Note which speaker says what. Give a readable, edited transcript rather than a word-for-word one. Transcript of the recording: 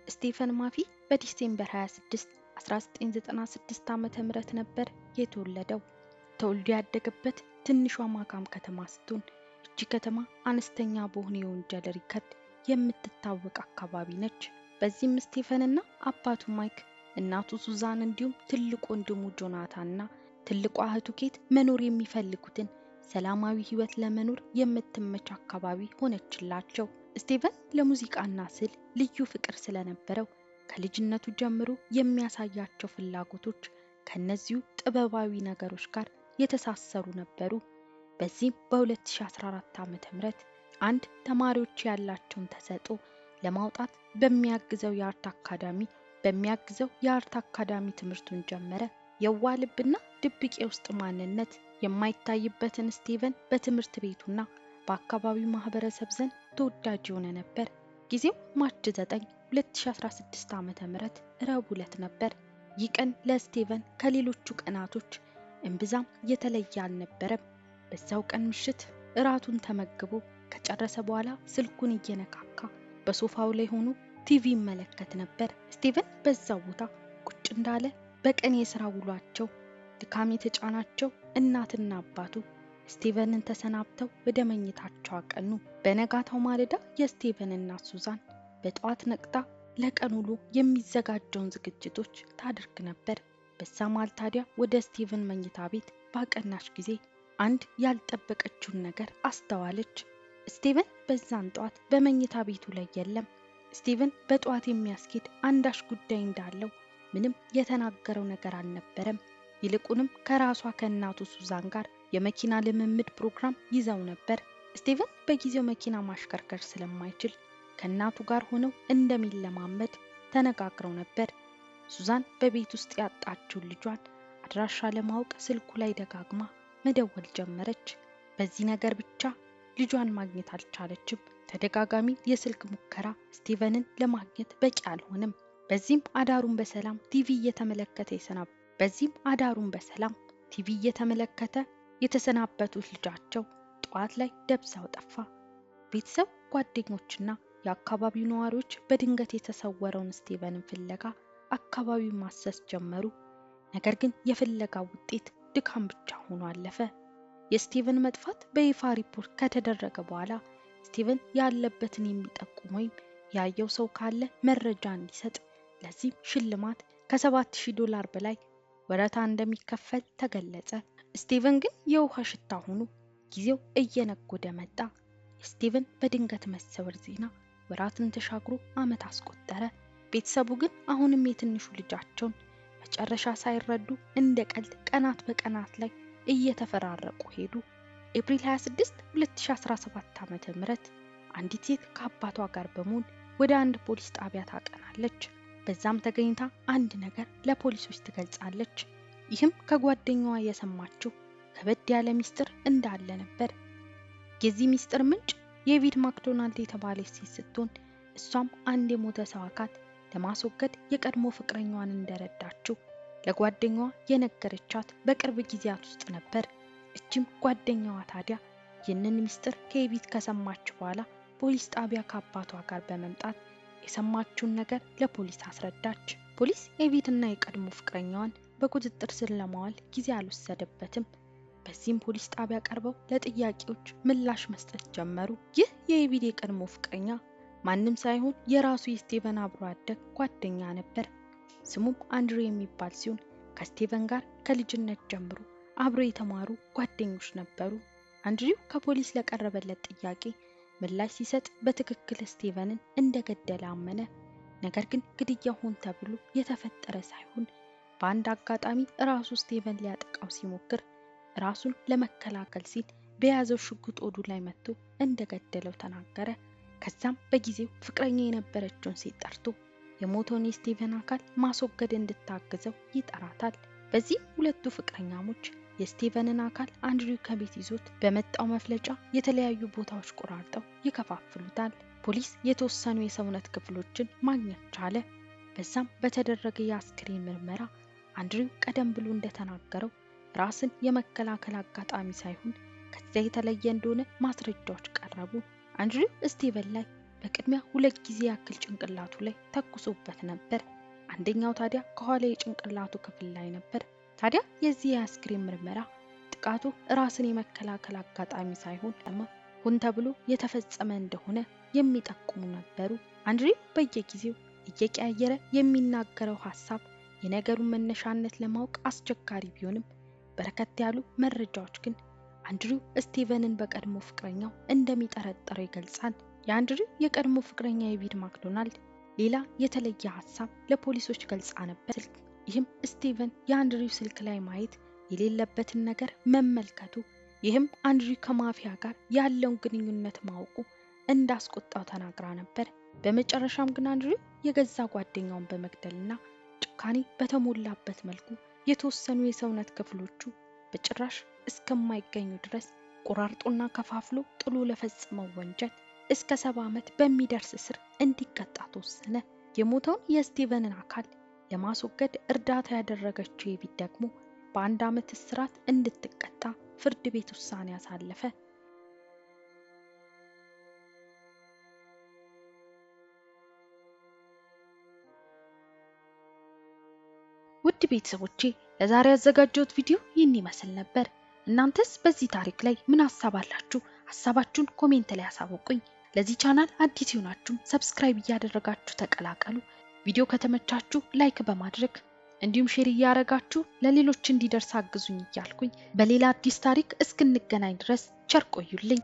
Speaker 1: ስቴፈን ማፊ በዲሴምበር 26 1996 ዓመተ ምህረት ነበር የተወለደው። ተወልዶ ያደገበት ትንሿ ማካም ከተማ ስትሆን እቺ ከተማ አነስተኛ በሆነ የወንጀል ሪከርድ የምትታወቅ አካባቢ ነች። በዚህም ስቴፈንና አባቱ ማይክ፣ እናቱ ሱዛን እንዲሁም ትልቁ ወንድሙ ጆናታንና ትልቋ እህቱ ኬት መኖር የሚፈልጉትን ሰላማዊ ህይወት ለመኖር የምትመች አካባቢ ሆነችላቸው። ስቴፈን ለሙዚቃና ስዕል ልዩ ፍቅር ስለነበረው ከልጅነቱ ጀምሮ የሚያሳያቸው ፍላጎቶች ከነዚሁ ጥበባዊ ነገሮች ጋር የተሳሰሩ ነበሩ። በዚህም በ2014 ዓመተ ምህረት አንድ ተማሪዎች ያላቸውን ተሰጥኦ ለማውጣት በሚያግዘው የአርት አካዳሚ ትምህርቱን ጀመረ። የዋልብና ድብቅ የውስጥ ማንነት የማይታይበትን ስቴፈን በትምህርት ቤቱና በአካባቢው ማህበረሰብ ዘንድ ተወዳጅ ሆነ ነበር። ጊዜው ማርች 9 2016 ዓመተ ምህረት ረቡዕ ዕለት ነበር። ይህ ቀን ለስቴፈን ከሌሎቹ ቀናቶች እምብዛም የተለየ አልነበረም። በዛው ቀን ምሽት እራቱን ተመግቦ ከጨረሰ በኋላ ስልኩን እየነካካ በሶፋው ላይ ሆኖ ቲቪ ይመለከት ነበር። ስቴፈን በዛው ቦታ ቁጭ እንዳለ በቀን የሥራ ውሏቸው ድካም የተጫናቸው እናትና አባቱ ስቴፈንን ተሰናብተው ወደ መኝታቸው አቀኑ። በነጋታው ማለዳ የስቴፈን እናት ሱዛን በጠዋት ነቅታ ለቀን ውሎ የሚዘጋጀውን ዝግጅቶች ታደርግ ነበር። በዛ መሃል ታዲያ ወደ ስቴፈን መኝታ ቤት ባቀናች ጊዜ አንድ ያልጠበቀችውን ነገር አስተዋለች። ስቴፈን በዛን ጠዋት በመኝታ ቤቱ ላይ የለም። ስቴፈን በጠዋት የሚያስኬድ አንዳች ጉዳይ እንዳለው ምንም የተናገረው ነገር አልነበረም። ይልቁንም ከራሷ ከእናቱ ሱዛን ጋር የመኪና ልምምድ ፕሮግራም ይዘው ነበር። ስቴፈን በጊዜው መኪና ማሽከርከር ስለማይችል ከእናቱ ጋር ሆነው እንደሚለማመድ ተነጋግረው ነበር። ሱዛን በቤት ውስጥ ያጣችውን ልጇን አድራሻ ለማወቅ ስልኩ ላይ ደጋግማ መደወል ጀመረች። በዚህ ነገር ብቻ ልጇን ማግኘት አልቻለችም። ተደጋጋሚ የስልክ ሙከራ ስቴፈንን ለማግኘት በቂ አልሆነም። በዚህም አዳሩን በሰላም ቲቪ እየተመለከተ የተሰናበቱት ልጃቸው ጠዋት ላይ ደብዛው ጠፋ። ቤተሰብ፣ ጓደኞችና የአካባቢው ነዋሪዎች በድንገት የተሰወረውን ስቴፈንን ፍለጋ አካባቢውን ማሰስ ጀመሩ። ነገር ግን የፍለጋው ውጤት ድካም ብቻ ሆኖ አለፈ። የስቴፈን መጥፋት በይፋ ሪፖርት ከተደረገ በኋላ ስቴፈን ያለበትን የሚጠቁም ወይም ያየው ሰው ካለ መረጃ እንዲሰጥ፣ ለዚህም ሽልማት ከ$7000 በላይ ወረታ እንደሚከፈል ተገለጸ። ስቴፈን ግን የውሃ ሽታ ሆኖ ጊዜው እየነጎደ መጣ። የስቴፈን በድንገት መሰወር ዜና ወራትን ተሻግሮ ዓመት አስቆጠረ። ቤተሰቡ ግን አሁንም የትንሹ ልጃቸውን መጨረሻ ሳይረዱ እንደ ቀልድ ቀናት በቀናት ላይ እየተፈራረቁ ሄዱ። ኤፕሪል 26 2017 ዓመተ ምህረት አንዲት ሴት ከአባቷ ጋር በመሆን ወደ አንድ ፖሊስ ጣቢያ ታቀናለች። በዛም ተገኝታ አንድ ነገር ለፖሊሶች ትገልጻለች። ይህም ከጓደኛዋ የሰማችው ከበድ ያለ ሚስጥር እንዳለ ነበር። የዚህ ሚስጥር ምንጭ የቪድ ማክዶናልድ የተባለች ሴት ስትሆን እሷም አንድ የሞተ ሰው አካል ለማስወገድ የቀድሞ ፍቅረኛዋን እንደረዳችው ለጓደኛዋ የነገረቻት በቅርብ ጊዜያት ውስጥ ነበር። እቺም ጓደኛዋ ታዲያ ይህንን ሚስጥር ከቪድ ከሰማች በኋላ ፖሊስ ጣቢያ ከአባቷ ጋር በመምጣት የሰማችውን ነገር ለፖሊስ አስረዳች። ፖሊስ የቪድና የቀድሞ ፍቅረኛዋን በቁጥጥር ስር ለማዋል ጊዜ አልወሰደበትም። በዚህም ፖሊስ ጣቢያ ቀርበው ለጥያቄዎች ምላሽ መስጠት ጀመሩ። ይህ የቪድ የቀድሞ ፍቅረኛ ማንም ሳይሆን የራሱ የስቴፈን አብሮ አደግ ጓደኛ ነበር። ስሙም አንድሬ የሚባል ሲሆን ከስቴፈን ጋር ከልጅነት ጀምሮ አብሮ የተማሩ ጓደኞች ነበሩ። አንድሬው ከፖሊስ ለቀረበለት ጥያቄ ምላሽ ሲሰጥ በትክክል ስቴፈንን እንደገደለ አመነ። ነገር ግን ግድያው ሆን ተብሎ የተፈጠረ ሳይሆን በአንድ አጋጣሚ ራሱ ስቴፈን ሊያጠቃው ሲሞክር ራሱን ለመከላከል ሲል በያዘው ሽጉጥ ሆዱ ላይ መጥቶ እንደገደለው ተናገረ። ከዛም በጊዜው ፍቅረኛ የነበረችውን ሴት ጠርቶ የሞተውን የስቴፈን አካል ማስወገድ እንድታግዘው ይጠራታል። በዚህ ሁለቱ ፍቅረኛሞች የስቴፈንን አካል አንድሪው ከቤት ይዞት በመጣው መፍለጫ የተለያዩ ቦታዎች ቆራርጠው ይከፋፍሉታል። ፖሊስ የተወሰኑ የሰውነት ክፍሎችን ማግኘት ቻለ። በዛም በተደረገ የአስክሬን ምርመራ አንድሪው ቀደም ብሎ እንደተናገረው ራስን የመከላከል አጋጣሚ ሳይሆን ከዚያ የተለየ እንደሆነ ማስረጃዎች ቀረቡ። አንድሪው ስቴፈን ላይ በቅድሚያ 2 ጊዜ ያክል ጭንቅላቱ ላይ ተኩሶበት ነበር። አንደኛው ታዲያ ከኋላ የጭንቅላቱ ክፍል ላይ ነበር። ታዲያ የዚህ የአስክሬን ምርመራ ጥቃቱ ራስን የመከላከል አጋጣሚ ሳይሆን ሆን ተብሎ የተፈጸመ እንደሆነ የሚጠቁሙ ነበሩ። አንድሪው በየጊዜው እየቀያየረ የሚናገረው ሐሳብ የነገሩን መነሻነት ለማወቅ አስቸጋሪ ቢሆንም በርከት ያሉ መረጃዎች ግን አንድሪው ስቲቨንን በቀድሞ ፍቅረኛው እንደሚጠረጠረው ይገልጻል። የአንድሪው የቀድሞ ፍቅረኛ የቪድ ማክዶናልድ ሌላ የተለየ ሐሳብ ለፖሊሶች ገልጻ ነበር። ይህም ስቲቨን የአንድሪው ስልክ ላይ ማየት የሌለበትን ነገር መመልከቱ፣ ይህም አንድሪው ከማፊያ ጋር ያለውን ግንኙነት ማወቁ እንዳስቆጣው ተናግራ ነበር። በመጨረሻም ግን አንድሪው የገዛ ጓደኛውን በመግደልና ጭካኔ በተሞላበት መልኩ የተወሰኑ የሰውነት ክፍሎቹ በጭራሽ እስከማይገኙ ድረስ ቆራርጦና ከፋፍሎ ጥሎ ለፈጸመው ወንጀል እስከ 70 ዓመት በሚደርስ እስር እንዲቀጣ ተወሰነ። የሞተውን የስቲቨንን አካል ለማስወገድ እርዳታ ያደረገችው የቪድ ደግሞ በ1 ዓመት እስራት እንድትቀጣ ፍርድ ቤት ውሳኔ ያሳለፈ። ውድ ቤተሰቦቼ ለዛሬ ያዘጋጀሁት ቪዲዮ ይህን ይመስል ነበር። እናንተስ በዚህ ታሪክ ላይ ምን ሐሳብ አላችሁ? ሐሳባችሁን ኮሜንት ላይ አሳውቁኝ። ለዚህ ቻናል አዲስ ሆናችሁ ሰብስክራይብ እያደረጋችሁ ተቀላቀሉ። ቪዲዮ ከተመቻችሁ ላይክ በማድረግ እንዲሁም ሼር እያደረጋችሁ ለሌሎች እንዲደርስ አግዙኝ እያልኩኝ በሌላ አዲስ ታሪክ እስክንገናኝ ድረስ ቸር ቆዩልኝ።